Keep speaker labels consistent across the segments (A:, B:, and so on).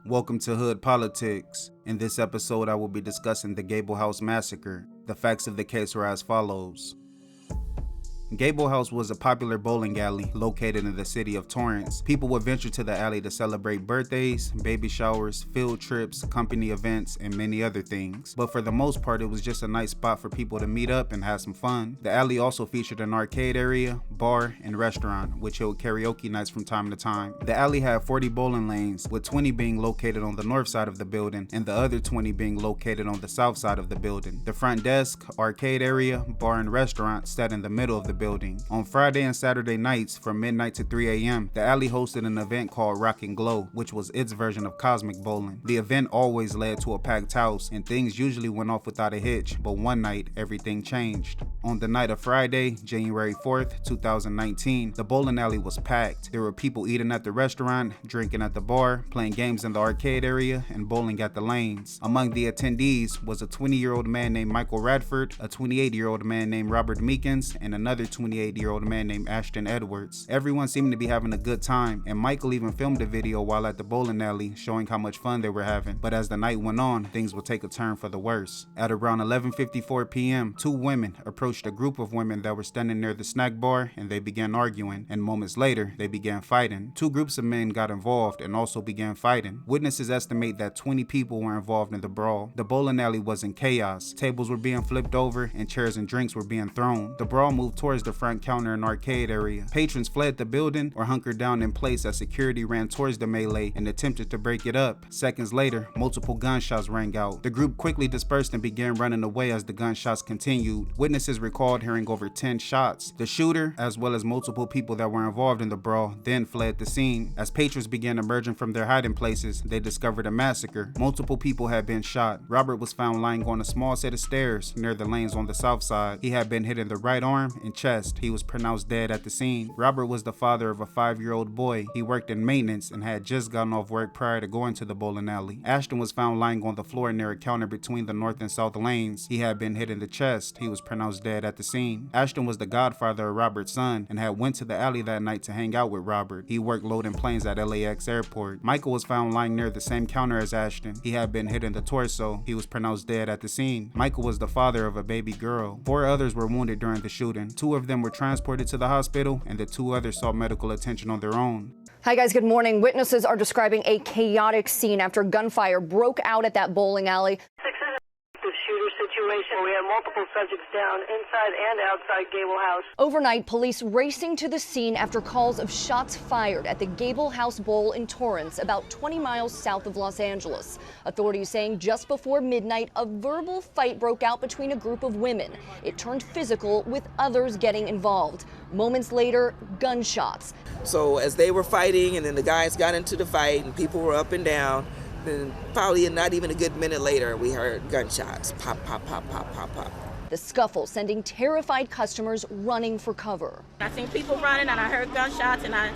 A: Welcome to Hood Politics. In this episode, I will be discussing the Gable House Massacre. The facts of the case are as follows. Gable House was a popular bowling alley located in the city of Torrance. People would venture to the alley to celebrate birthdays, baby showers, field trips, company events, and many other things. But for the most part, it was just a nice spot for people to meet up and have some fun. The alley also featured an arcade area, bar, and restaurant, which held karaoke nights from time to time. The alley had 40 bowling lanes, with 20 being located on the north side of the building, and the other 20 being located on the south side of the building. The front desk, arcade area, bar, and restaurant sat in the middle of the building. On Friday and Saturday nights from midnight to 3 a.m., the alley hosted an event called Rock and Glow, which was its version of cosmic bowling. The event always led to a packed house, and things usually went off without a hitch, but one night, everything changed. On the night of Friday, January 4th, 2019, the bowling alley was packed. There were people eating at the restaurant, drinking at the bar, playing games in the arcade area, and bowling at the lanes. Among the attendees was a 20-year-old man named Michael Radford, a 28-year-old man named Robert Meekins, and another 28-year-old man named Ashton Edwards. Everyone seemed to be having a good time, and Michael even filmed a video while at the bowling alley showing how much fun they were having. But as the night went on, things would take a turn for the worse. At around 11:54 p.m., two women approached a group of women that were standing near the snack bar, and they began arguing, and moments later, they began fighting. Two groups of men got involved and also began fighting. Witnesses estimate that 20 people were involved in the brawl. The bowling alley was in chaos. Tables were being flipped over, and chairs and drinks were being thrown. The brawl moved towards the front counter and arcade area. Patrons fled the building or hunkered down in place as security ran towards the melee and attempted to break it up. Seconds later, multiple gunshots rang out. The group quickly dispersed and began running away as the gunshots continued. Witnesses recalled hearing over 10 shots. The shooter, as well as multiple people that were involved in the brawl, then fled the scene. As patrons began emerging from their hiding places, they discovered a massacre. Multiple people had been shot. Robert was found lying on a small set of stairs near the lanes on the south side. He had been hit in the right arm and chest. He was pronounced dead at the scene. Robert was the father of a 5-year-old boy. He worked in maintenance and had just gotten off work prior to going to the bowling alley. Ashton was found lying on the floor near a counter between the north and south lanes. He had been hit in the chest. He was pronounced dead at the scene. Ashton was the godfather of Robert's son and had went to the alley that night to hang out with Robert. He worked loading planes at LAX airport. Michael was found lying near the same counter as Ashton. He had been hit in the torso. He was pronounced dead at the scene. Michael was the father of a baby girl. 4 others were wounded during the shooting. 2 of them were transported to the hospital, and the 2 others sought medical attention on their own.
B: Hi guys, good morning. Witnesses are describing a chaotic scene after gunfire broke out at that bowling alley.
C: The shooter situation. We have multiple subjects down inside and outside Gable House.
B: Overnight, police racing to the scene after calls of shots fired at the Gable House Bowl in Torrance, about 20 miles south of Los Angeles. Authorities saying just before midnight, a verbal fight broke out between a group of women. It turned physical, with others getting involved. Moments later, gunshots.
D: So as they were fighting, and then the guys got into the fight, and people were up and down, then probably not even a good minute later, we heard gunshots. Pop, pop, pop, pop, pop, pop.
B: The scuffle sending terrified customers running for cover.
E: I seen people running, and I heard gunshots, and I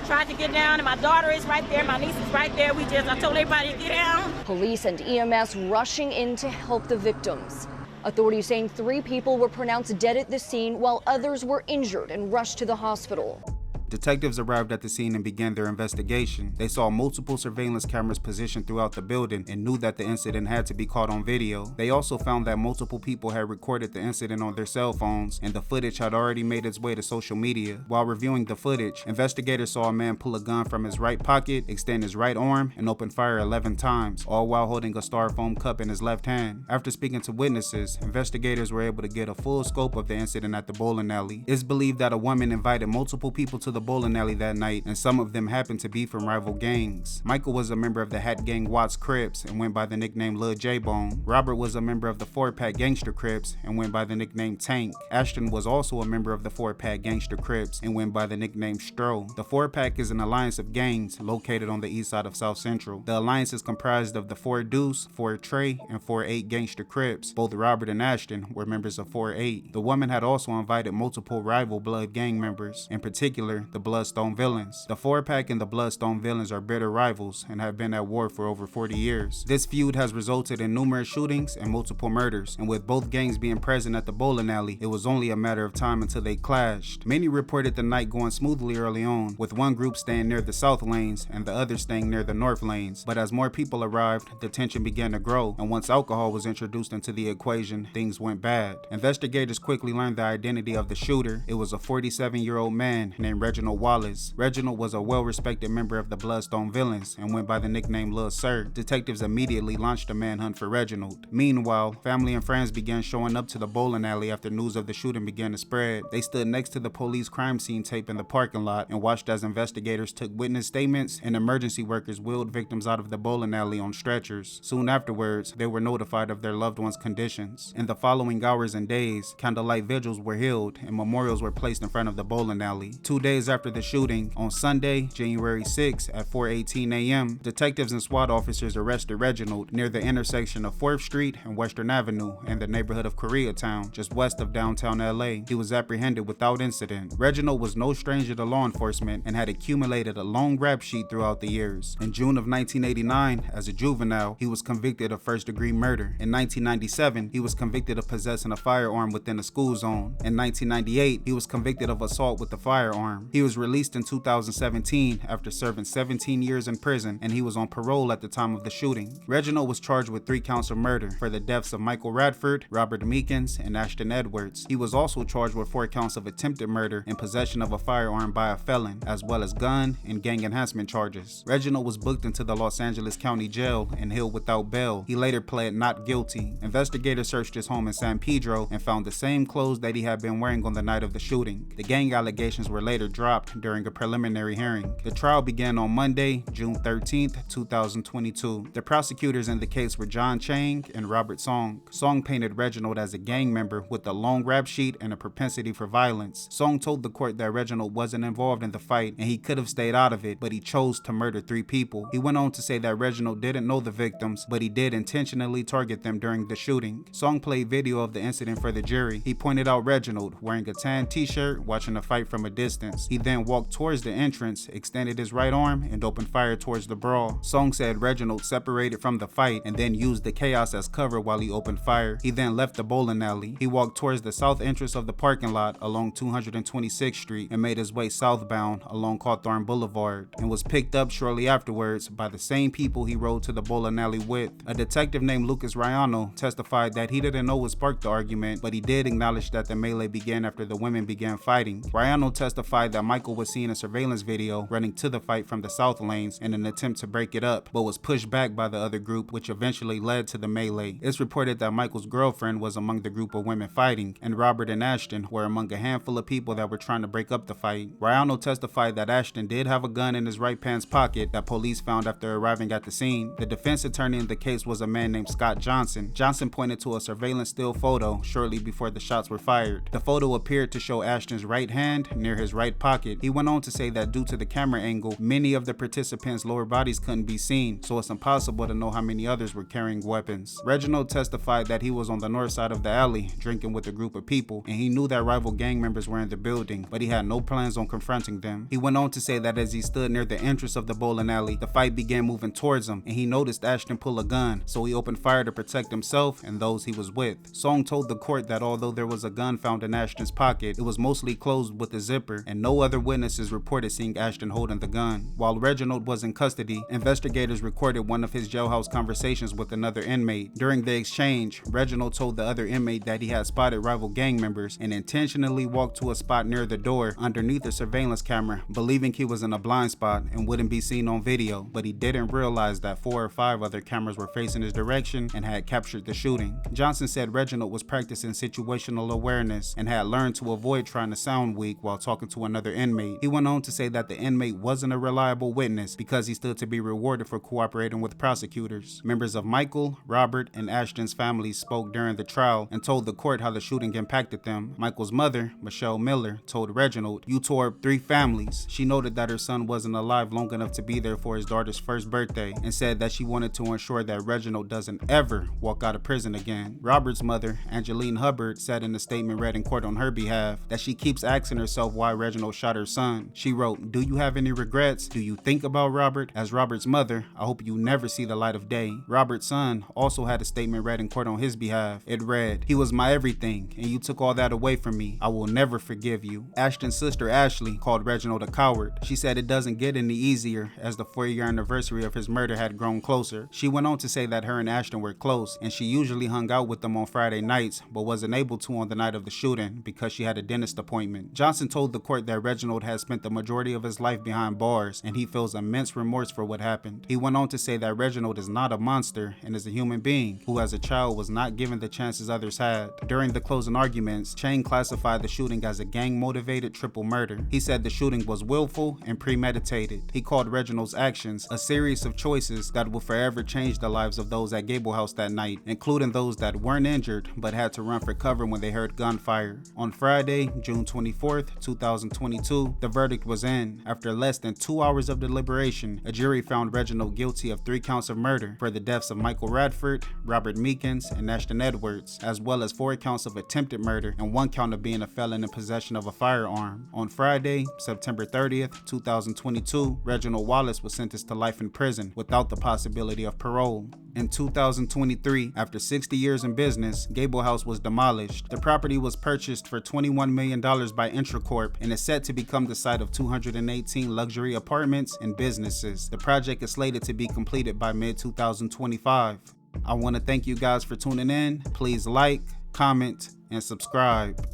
E: tried to get down, and my daughter is right there, my niece is right there. I told everybody to get down.
B: Police and EMS rushing in to help the victims. Authorities saying 3 people were pronounced dead at the scene, while others were injured and rushed to the hospital.
A: Detectives arrived at the scene and began their investigation. They saw multiple surveillance cameras positioned throughout the building and knew that the incident had to be caught on video. They also found that multiple people had recorded the incident on their cell phones, and the footage had already made its way to social media. While reviewing the footage, investigators saw a man pull a gun from his right pocket, extend his right arm, and open fire 11 times, all while holding a styrofoam cup in his left hand. After speaking to witnesses, investigators were able to get a full scope of the incident at the bowling alley. It's believed that a woman invited multiple people to the bowling alley that night, and some of them happened to be from rival gangs. Michael was a member of the Hat Gang Watts Crips and went by the nickname Lil J-Bone. Robert was a member of the 4-Pack Gangster Crips and went by the nickname Tank. Ashton was also a member of the 4-Pack Gangster Crips and went by the nickname Stro. The 4-Pack is an alliance of gangs located on the east side of South Central. The alliance is comprised of the 4 Deuce, 4 Trey, and 4-8 Gangster Crips. Both Robert and Ashton were members of 4-8. The woman had also invited multiple rival blood gang members. In particular, together the Bloodstone Villains. The 4-pack and the Bloodstone Villains are bitter rivals and have been at war for over 40 years. This feud has resulted in numerous shootings and multiple murders, and with both gangs being present at the bowling alley, it was only a matter of time until they clashed. Many reported the night going smoothly early on, with one group staying near the south lanes and the other staying near the north lanes. But as more people arrived, the tension began to grow, and once alcohol was introduced into the equation, things went bad. Investigators quickly learned the identity of the shooter. It was a 47-year-old man named Reginald Wallace. Reginald was a well-respected member of the Bloodstone Villains and went by the nickname Lil Sir. Detectives immediately launched a manhunt for Reginald. Meanwhile, family and friends began showing up to the bowling alley after news of the shooting began to spread. They stood next to the police crime scene tape in the parking lot and watched as investigators took witness statements and emergency workers wheeled victims out of the bowling alley on stretchers. Soon afterwards, they were notified of their loved ones' conditions. In the following hours and days, candlelight vigils were held and memorials were placed in front of the bowling alley. 2 days after the shooting, on Sunday, January 6 at 4:18 a.m., detectives and SWAT officers arrested Reginald near the intersection of 4th Street and Western Avenue in the neighborhood of Koreatown, just west of downtown LA. He was apprehended without incident. Reginald was no stranger to law enforcement and had accumulated a long rap sheet throughout the years. In June of 1989, as a juvenile, he was convicted of first-degree murder. In 1997, he was convicted of possessing a firearm within a school zone. In 1998, he was convicted of assault with a firearm. He was released in 2017 after serving 17 years in prison, and he was on parole at the time of the shooting. Reginald was charged with 3 counts of murder for the deaths of Michael Radford, Robert Meekins, and Ashton Edwards. He was also charged with 4 counts of attempted murder and possession of a firearm by a felon, as well as gun and gang enhancement charges. Reginald was booked into the Los Angeles County Jail and held without bail. He later pled not guilty. Investigators searched his home in San Pedro and found the same clothes that he had been wearing on the night of the shooting. The gang allegations were later dropped during a preliminary hearing. The trial began on Monday, June 13th, 2022. The prosecutors in the case were John Chang and Robert Song. Song painted Reginald as a gang member with a long rap sheet and a propensity for violence. Song told the court that Reginald wasn't involved in the fight and he could have stayed out of it, but he chose to murder 3 people. He went on to say that Reginald didn't know the victims, but he did intentionally target them during the shooting. Song played video of the incident for the jury. He pointed out Reginald wearing a tan t-shirt watching the fight from a distance. He then walked towards the entrance, extended his right arm, and opened fire towards the brawl. Song said Reginald separated from the fight and then used the chaos as cover while he opened fire. He then left the bowling alley. He walked towards the south entrance of the parking lot along 226th Street and made his way southbound along Cawthorn Boulevard and was picked up shortly afterwards by the same people he rode to the bowling alley with. A detective named Lucas Rayano testified that he didn't know what sparked the argument, but he did acknowledge that the melee began after the women began fighting. Rayano testified that Michael was seen in a surveillance video running to the fight from the south lanes in an attempt to break it up, but was pushed back by the other group, which eventually led to the melee. It's reported that Michael's girlfriend was among the group of women fighting, and Robert and Ashton were among a handful of people that were trying to break up the fight. Rayano testified that Ashton did have a gun in his right pants pocket that police found after arriving at the scene. The defense attorney in the case was a man named Scott Johnson. Johnson pointed to a surveillance still photo shortly before the shots were fired. The photo appeared to show Ashton's right hand near his right pocket. He went on to say that due to the camera angle, many of the participants' lower bodies couldn't be seen, so it's impossible to know how many others were carrying weapons. Reginald testified that he was on the north side of the alley drinking with a group of people, and he knew that rival gang members were in the building, but he had no plans on confronting them. He went on to say that as he stood near the entrance of the bowling alley, the fight began moving towards him, and he noticed Ashton pull a gun, so he opened fire to protect himself and those he was with. Song told the court that although there was a gun found in Ashton's pocket, it was mostly closed with a zipper, and no other witnesses reported seeing Ashton holding the gun. While Reginald was in custody, investigators recorded one of his jailhouse conversations with another inmate. During the exchange, Reginald told the other inmate that he had spotted rival gang members and intentionally walked to a spot near the door underneath a surveillance camera, believing he was in a blind spot and wouldn't be seen on video, but he didn't realize that 4 or 5 other cameras were facing his direction and had captured the shooting. Johnson said Reginald was practicing situational awareness and had learned to avoid trying to sound weak while talking to another inmate. He went on to say that the inmate wasn't a reliable witness because he stood to be rewarded for cooperating with prosecutors. Members of Michael, Robert, and Ashton's families spoke during the trial and told the court how the shooting impacted them. Michael's mother, Michelle Miller, told Reginald, "You tore up 3 families." She noted that her son wasn't alive long enough to be there for his daughter's first birthday and said that she wanted to ensure that Reginald doesn't ever walk out of prison again. Robert's mother, Angeline Hubbard, said in a statement read in court on her behalf that she keeps asking herself why Reginald Reginald shot her son. She wrote, "Do you have any regrets? Do you think about Robert? As Robert's mother, I hope you never see the light of day." Robert's son also had a statement read in court on his behalf. It read, "He was my everything, and you took all that away from me. I will never forgive you." Ashton's sister Ashley called Reginald a coward. She said it doesn't get any easier as the 4-year anniversary of his murder had grown closer. She went on to say that her and Ashton were close, and she usually hung out with them on Friday nights, but wasn't able to on the night of the shooting because she had a dentist appointment. Johnson told the court that Reginald had spent the majority of his life behind bars, and he feels immense remorse for what happened. He went on to say that Reginald is not a monster and is a human being who as a child was not given the chances others had. During the closing arguments, Chang classified the shooting as a gang-motivated triple murder. He said the shooting was willful and premeditated. He called Reginald's actions a series of choices that will forever change the lives of those at Gable House that night, including those that weren't injured but had to run for cover when they heard gunfire. On Friday, June 24th, 2022, the verdict was in. After less than 2 hours of deliberation, a jury found Reginald guilty of 3 counts of murder for the deaths of Michael Radford, Robert Meekins, and Ashton Edwards, as well as 4 counts of attempted murder and 1 count of being a felon in possession of a firearm. On Friday, September 30th, 2022, Reginald Wallace was sentenced to life in prison without the possibility of parole. In 2023, after 60 years in business, Gable House was demolished. The property was purchased for $21 million by Intracorp and is set to become the site of 218 luxury apartments and businesses. The project is slated to be completed by mid-2025. I want to thank you guys for tuning in. Please like, comment, and subscribe.